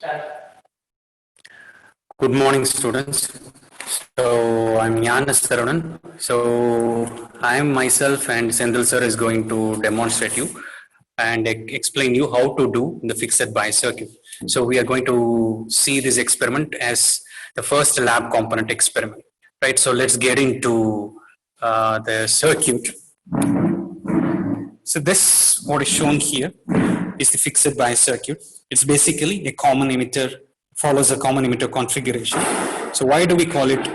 Good morning, students. So I'm Yanis Sarunan. So I'm myself and Sendil sir is going to demonstrate you and explain you how to do the fixed bias circuit. So we are going to see this experiment as the first lab component experiment, right? So let's get into the circuit. So this, what is shown here is the fixed bias circuit. It's basically a common emitter, follows a common emitter configuration. So why do we call it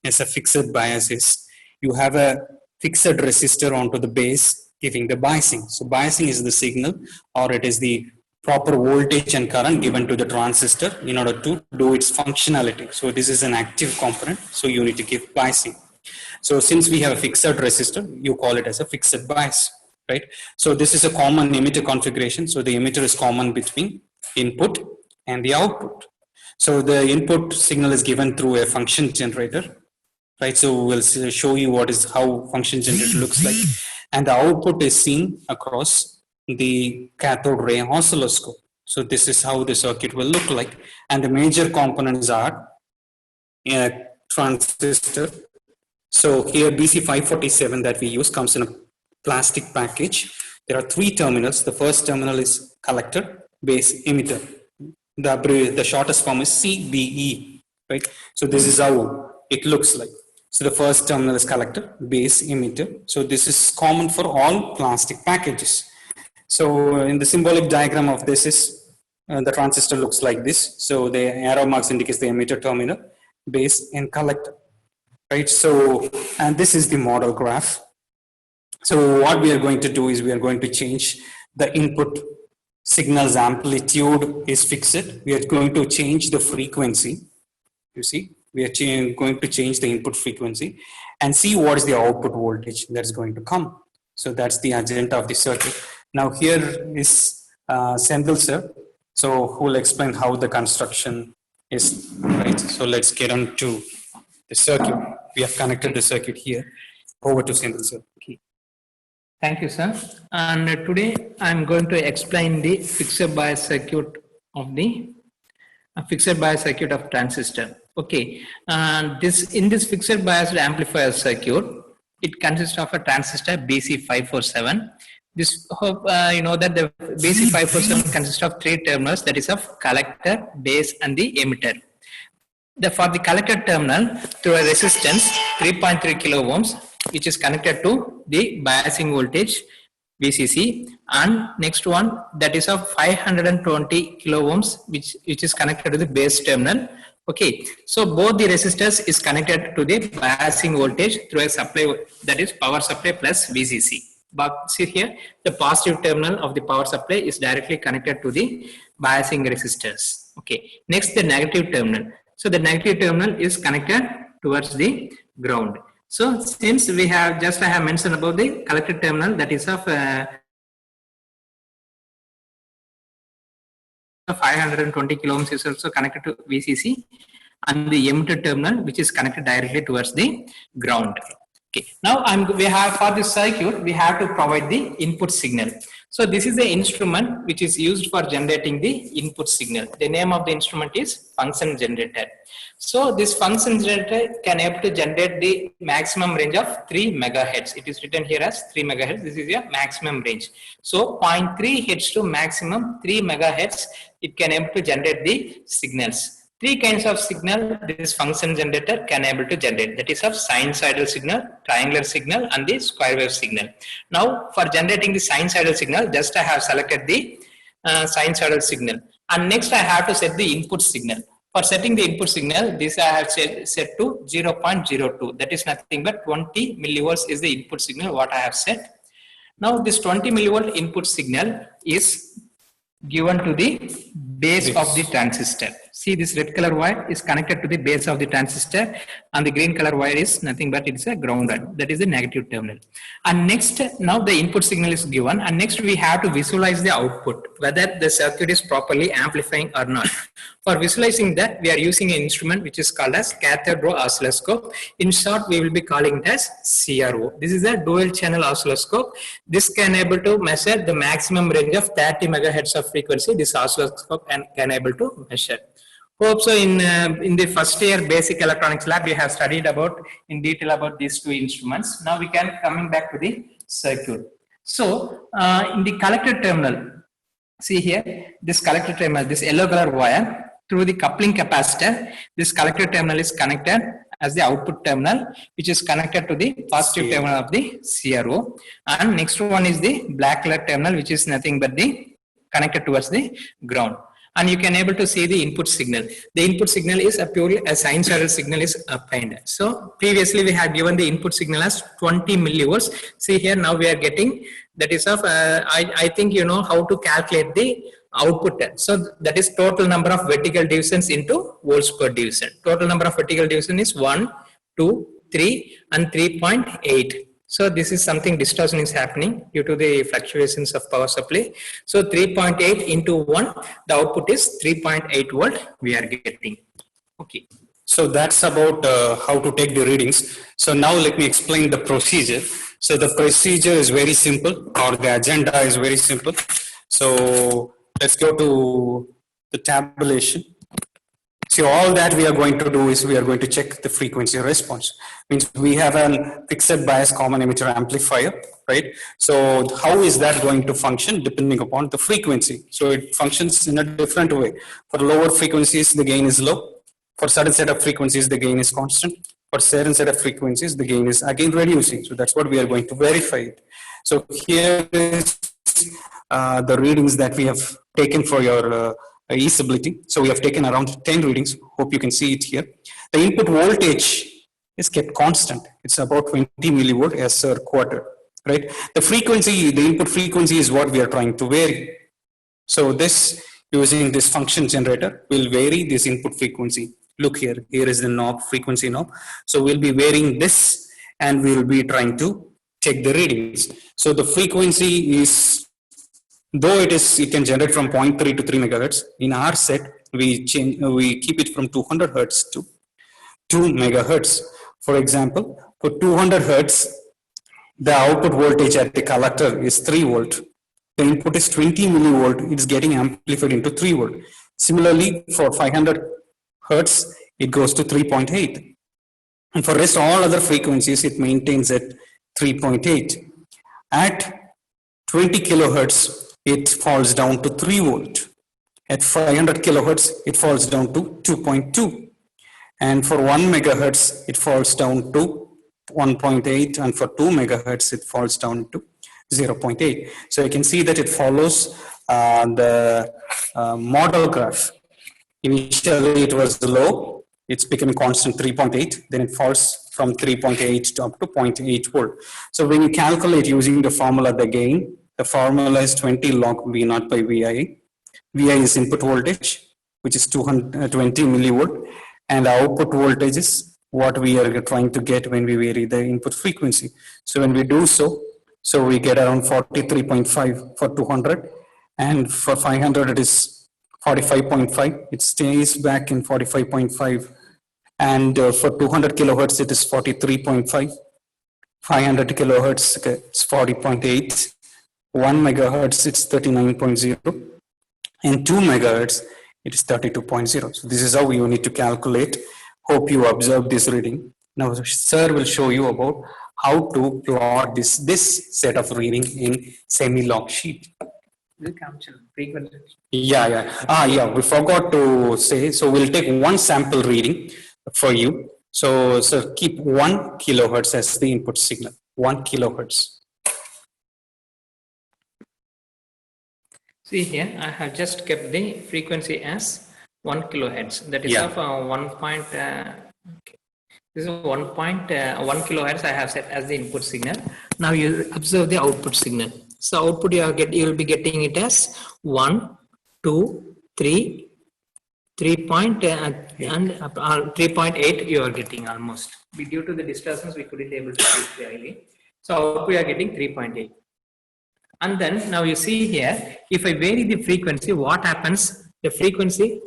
as a fixed bias? Is you have a fixed resistor onto the base giving the biasing. So biasing is the signal, or it is the proper voltage and current given to the transistor in order to do its functionality. So this is an active component, so you need to give biasing. So since we have a fixed resistor, you call it as a fixed bias, right? So this is a common emitter configuration. So the emitter is common between input and the output. So the input signal is given through a function generator, right? So we'll show you how function generator looks like, and the output is seen across the cathode ray oscilloscope. So this is how the circuit will look like, and the major components are a transistor. So here BC547 that we use comes in a plastic package. There are three terminals. The first terminal is collector, base, emitter. The shortest form is CBE, right? So this is how it looks like. So the first terminal is collector, base, emitter. So this is common for all plastic packages. So in the symbolic diagram of this is the transistor looks like this. So the arrow marks indicates the emitter terminal, base, and collector, right? So, and this is the model graph. So what we are going to do is we are going to change the input signal's amplitude is fixed. We are going to change the frequency. You see, we are going to change the input frequency and see what is the output voltage that's going to come. So that's the agenda of the circuit. Now here is Sendil sir. So who will explain how the construction is, right? So let's get on to the circuit. We have connected the circuit here. Over to Sendil sir. Okay. Thank you, sir. And today I'm going to explain the fixed bias circuit of transistor. Okay, and in this fixed bias amplifier circuit, it consists of a transistor BC547. This you know that the BC547 consists of three terminals, that is of collector, base, and the emitter. For the collector terminal, through a resistance 3.3 kilo ohms, which is connected to the biasing voltage VCC, and next one that is of 520 kilo ohms, which is connected to the base terminal. Okay, so both the resistors is connected to the biasing voltage through a supply, that is power supply plus VCC. But see here, the positive terminal of the power supply is directly connected to the biasing resistors. Okay, next the negative terminal. So the negative terminal is connected towards the ground. So since we have I have mentioned about the collector terminal, that is of 520 kilo ohms is also connected to VCC, and the emitter terminal which is connected directly towards the ground. Okay. Now we have for this circuit we have to provide the input signal. So this is the instrument which is used for generating the input signal. The name of the instrument is function generator. So this function generator can able to generate the maximum range of 3 megahertz. It is written here as 3 megahertz. This is your maximum range. So 0.3 hertz to maximum 3 megahertz, it can able to generate the signals. Three kinds of signal this function generator can able to generate, that is of sinusoidal signal, triangular signal, and the square wave signal. Now for generating the sinusoidal signal, just I have selected the sinusoidal signal, and next I have to set the input signal. For setting the input signal, this I have set to 0.02, that is nothing but 20 millivolts is the input signal what I have set. Now this 20 millivolt input signal is given to the base of the transistor. See, this red color wire is connected to the base of the transistor, and the green color wire is nothing but it's a grounded. That is the negative terminal. And next, now the input signal is given, and next we have to visualize the output, whether the circuit is properly amplifying or not. For visualizing that, we are using an instrument which is called as cathode ray oscilloscope. In short, we will be calling it as CRO. This is a dual channel oscilloscope. This can able to measure the maximum range of 30 megahertz of frequency. This oscilloscope can able to measure. Hope so. In the first year basic electronics lab, we have studied about in detail about these two instruments. Now we can coming back to the circuit. So in the collector terminal, see here, this collector terminal, this yellow color wire, through the coupling capacitor, this collector terminal is connected as the output terminal, which is connected to the positive terminal of the CRO. And next one is the black color terminal, which is nothing but the connected towards the ground. And you can able to see the input signal. The input signal is a purely a sinusoidal signal is obtained. So previously we had given the input signal as 20 millivolts. See here, now we are getting that is of I think you know how to calculate the output. So that is total number of vertical divisions into volts per division. Total number of vertical division is 1, 2, 3 and 3.8. So this is something distortion is happening due to the fluctuations of power supply. So 3.8 into 1, the output is 3.8 volt we are getting. Okay. So that's about how to take the readings. So now let me explain the procedure. So the procedure is very simple, or the agenda is very simple. So let's go to the tabulation. So all that we are going to do is we are going to check the frequency response. Means we have a fixed bias common emitter amplifier, right? So how is that going to function depending upon the frequency? So it functions in a different way. For lower frequencies, the gain is low. For certain set of frequencies, the gain is constant. For certain set of frequencies, the gain is again reducing. So that's what we are going to verify. So here is the readings that we have taken for your e-stability. So we have taken around 10 readings. Hope you can see it here. The input voltage is kept constant. It's about 20 millivolt as per quarter, right? The frequency, the input frequency is what we are trying to vary. So this, using this function generator, will vary this input frequency. Look here, here is the knob, frequency knob. So we'll be varying this and we'll be trying to take the readings. So the frequency is, though it can generate from 0.3 to 3 megahertz, in our set, we keep it from 200 hertz to 2 megahertz. For example, for 200 hertz, the output voltage at the collector is 3 volt. The input is 20 millivolt, it's getting amplified into 3 volt. Similarly, for 500 hertz, it goes to 3.8. And for rest all other frequencies, it maintains at 3.8. At 20 kilohertz, it falls down to 3 volt. At 500 kilohertz, it falls down to 2.2. And for 1 megahertz, it falls down to 1.8. And for 2 megahertz, it falls down to 0.8. So you can see that it follows the model graph. Initially, it was low. It's becoming constant 3.8. Then it falls from 3.8 to up to 0.8 volt. So when you calculate using the formula, the gain, the formula is 20 log V naught by VI. VI is input voltage, which is 220 millivolt. And the output voltage is what we are trying to get when we vary the input frequency. So when we do so, we get around 43.5 for 200. And for 500, it is 45.5. It stays back in 45.5. And for 200 kilohertz, it is 43.5. 500 kilohertz, it's 40.8. 1 megahertz, it's 39.0. And 2 megahertz, it is 32.0. So this is how you need to calculate. Hope you observe this reading. Now, sir will show you about how to plot this set of reading in semi-log sheet. Yeah, we forgot to say. So we'll take one sample reading for you. So keep 1 kilohertz as the input signal. 1 kilohertz. See here, I have just kept the frequency as 1 kilohertz. That is of 1. Okay. This is 1.1 kilohertz I have set as the input signal. Now you observe the output signal. So output you will be getting it as 1, 2, 3, 3.8 you are getting almost. Due to the distortions, we couldn't able to see clearly. So we are getting 3.8. And then now you see here, if I vary the frequency, what happens? The frequency,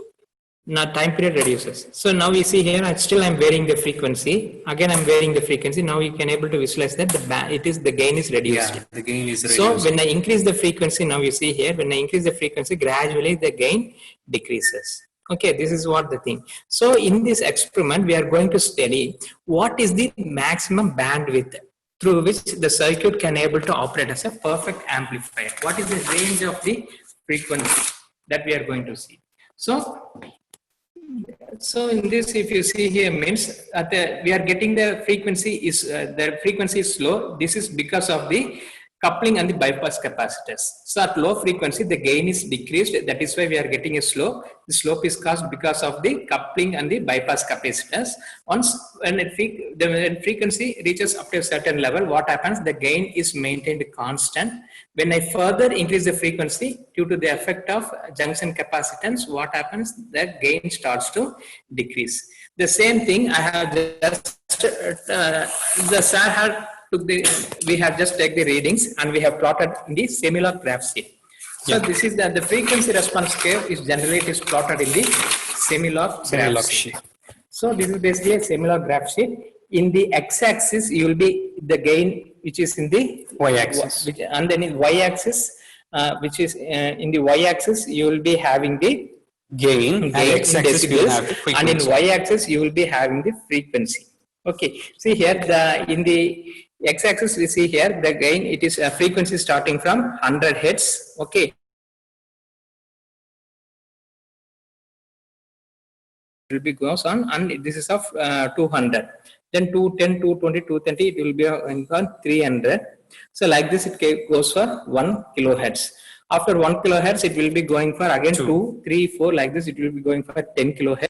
now time period reduces. So now you see here, I'm varying the frequency. Again, I'm varying the frequency. Now you can able to visualize that the gain is reduced. Yeah, the gain is reduced. So when I increase the frequency, now you see here, when I increase the frequency, gradually the gain decreases. Okay, this is what the thing. So in this experiment, we are going to study what is the maximum bandwidth through which the circuit can able to operate as a perfect amplifier. What is the range of the frequency that we are going to see? So in this, if you see here, means we are getting the frequency is slow. This is because of the coupling and the bypass capacitors. So at low frequency, the gain is decreased. That is why we are getting a slope. The slope is caused because of the coupling and the bypass capacitors. Once when frequency reaches up to a certain level, what happens? The gain is maintained constant. When I further increase the frequency due to the effect of junction capacitance, what happens? The gain starts to decrease. The same thing I have just the sir had we have just taken the readings and we have plotted in the Semilog graph sheet. So this is the frequency response curve is generally it is plotted in the Semilog graph sheet. So this is basically a Semilog graph sheet. In the x-axis, you will be the gain which is in the y-axis, and then in y-axis, which is in the y-axis, you will be having the gain in decibels, and in y-axis, you will be having the frequency. Okay, see here in the x-axis we see here the gain, it is a frequency starting from 100 hertz. Okay, it will be goes on, and this is of 200. Then 210, 220, 230, it will be on 300. So like this, it goes for 1 kilohertz. After 1 kilohertz, it will be going for again 2, 3, 4. Like this, it will be going for 10 kilohertz.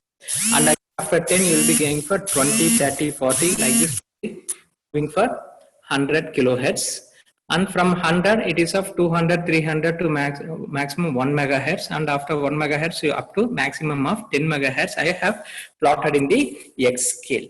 And after 10, you will be going for 20, 30, 40. Like this, going for 100 kilohertz. And from 100, it is of 200, 300 to maximum 1 megahertz. And after 1 megahertz, you up to maximum of 10 megahertz. I have plotted in the X scale.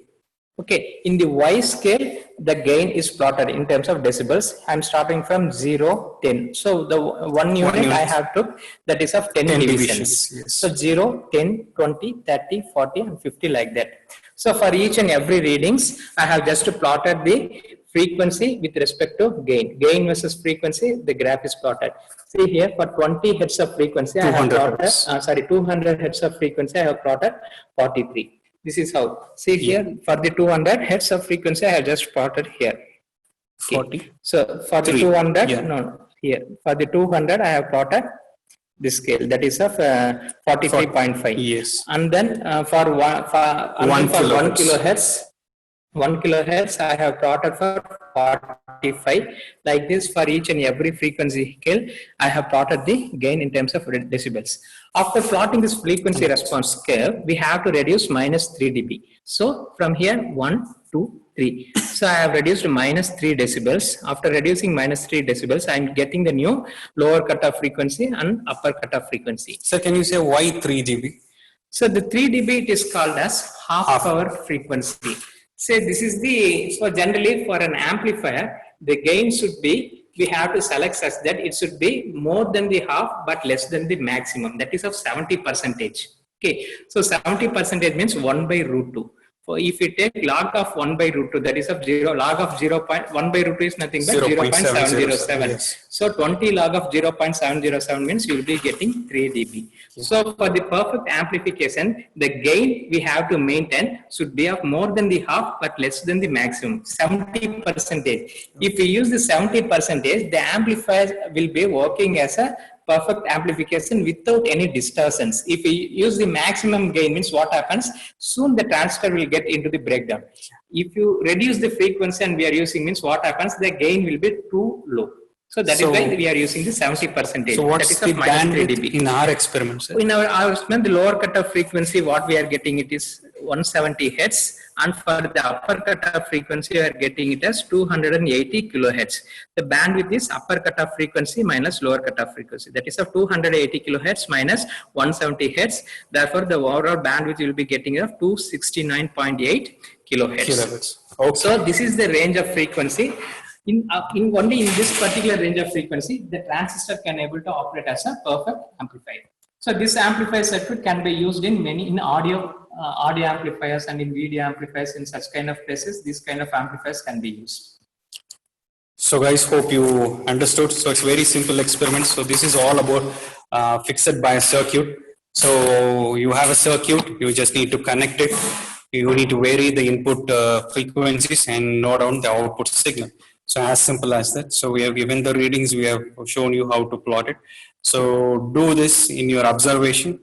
Okay, in the Y scale, the gain is plotted in terms of decibels. I'm starting from 0, 10. So the one unit I have took, that is of 10 divisions. Yes. So 0, 10, 20, 30, 40 and 50 like that. So for each and every readings, I have just plotted the frequency with respect to gain. Gain versus frequency, the graph is plotted. See here, for 20 hertz of frequency, I have plotted, 200 hertz of frequency, I have plotted 43. This is how. See here, for the 200 hertz of frequency, I have just plotted here. Okay. 40. So for the 200, here. For the 200, I have plotted this scale, that is of 43.5. Yes. And then for 1 kilohertz, 1 kilohertz, I have plotted for 45. Like this, for each and every frequency scale, I have plotted the gain in terms of decibels. After plotting this frequency response curve, we have to reduce minus 3 dB. So from here, 1, 2, 3. So I have reduced minus 3 decibels. After reducing minus 3 decibels, I am getting the new lower cutoff frequency and upper cutoff frequency. So can you say why 3 dB? So the 3 dB, it is called as half power frequency. Say this is so generally for an amplifier, the gain should be, we have to select such that it should be more than the half but less than the maximum, that is of 70%. Okay, so 70% means 1 by root 2. For if you take log of 1 by root 2, that is of 0, log of 1 by root 2 is nothing but 0.707. Yes. So 20 log of 0.707 means you will be getting 3 dB. So for the perfect amplification, the gain we have to maintain should be of more than the half but less than the maximum, 70%. If we use the 70%, the amplifier will be working as a perfect amplification without any distortions. If we use the maximum gain, means what happens? Soon the transistor will get into the breakdown. If you reduce the frequency and we are using, means what happens? The gain will be too low. So that is why we are using the 70%. So what's the bandwidth in our experiment, sir? In our experiment, the lower cutoff frequency, what we are getting, it is 170 hertz. and for the upper cutoff frequency, you are getting it as 280 kilohertz. The bandwidth is upper cutoff frequency minus lower cutoff frequency. That is of 280 kilohertz minus 170 hertz. Therefore, the overall bandwidth you will be getting of 269.8 kilohertz. Okay. So this is the range of frequency. In only in this particular range of frequency, the transistor can able to operate as a perfect amplifier. So this amplifier circuit can be used in many audio amplifiers and in video amplifiers. In such kind of places, these kind of amplifiers can be used. So guys, hope you understood. So it's very simple experiment. So this is all about fixed bias circuit. So you have a circuit, you just need to connect it. You need to vary the input frequencies and note down the output signal. So as simple as that. So we have given the readings, we have shown you how to plot it. So do this in your observation